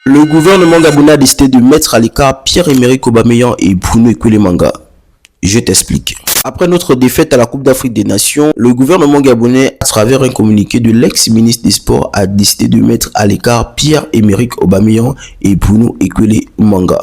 Le gouvernement gabonais a décidé de mettre à l'écart Pierre-Emerick Aubameyang et Bruno Ekwelemanga. Je t'explique. Après notre défaite à la Coupe d'Afrique des Nations, le gouvernement gabonais, à travers un communiqué de l'ex-ministre des Sports, a décidé de mettre à l'écart Pierre-Emerick Aubameyang et Bruno Ekwelemanga.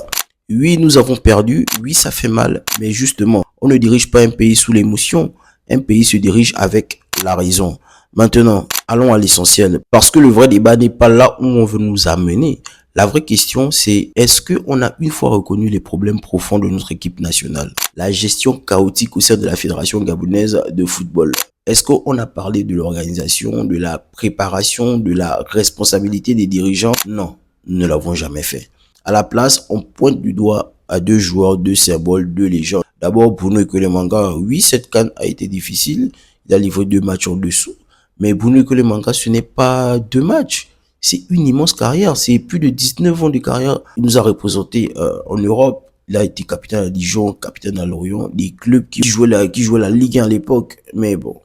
Oui, nous avons perdu, oui, ça fait mal, mais justement, on ne dirige pas un pays sous l'émotion, un pays se dirige avec la raison. Maintenant, allons à l'essentiel, parce que le vrai débat n'est pas là où on veut nous amener. La vraie question, c'est est-ce qu'on a une fois reconnu les problèmes profonds de notre équipe nationale? La gestion chaotique au sein de la Fédération gabonaise de football. Est-ce qu'on a parlé de l'organisation, de la préparation, de la responsabilité des dirigeants? Non, nous ne l'avons jamais fait. À la place, on pointe du doigt à deux joueurs, deux symboles, deux légendes. D'abord, Bruno Ekwelemanga, oui, cette CAN a été difficile. Il a livré 2 matchs en dessous. Mais Bruno Ekwelemanga, ce n'est pas 2 matchs. C'est une immense carrière. C'est plus de 19 ans de carrière. Il nous a représenté en Europe. Il a été capitaine à Dijon, capitaine à Lorient, des clubs qui jouaient la Ligue 1 à l'époque. Mais bon,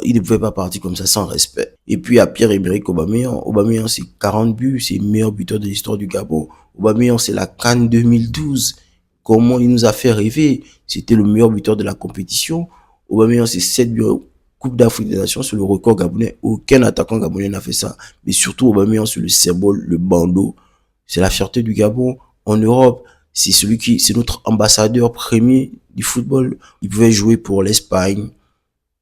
il ne pouvait pas partir comme ça sans respect. Et puis à Pierre-Emerick Aubameyang. Aubameyang, c'est 40 buts. C'est le meilleur buteur de l'histoire du Gabon. Aubameyang, c'est la CAN 2012. Comment il nous a fait rêver. C'était le meilleur buteur de la compétition. Aubameyang, c'est 7 buts. Coupe d'Afrique des Nations, sur le record gabonais. Aucun attaquant gabonais n'a fait ça. Mais surtout, Aubameyang, sur le symbole, le bandeau. C'est la fierté du Gabon en Europe. C'est notre ambassadeur premier du football. Il pouvait jouer pour l'Espagne,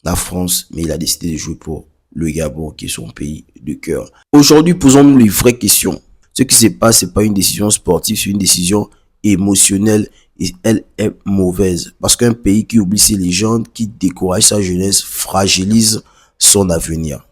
la France, mais il a décidé de jouer pour le Gabon, qui est son pays de cœur. Aujourd'hui, posons-nous les vraies questions. Ce qui se passe, c'est pas une décision sportive, c'est une décision émotionnelle. Et elle est mauvaise. Parce qu'un pays qui oublie ses légendes, qui décourage sa jeunesse, fragilise son avenir.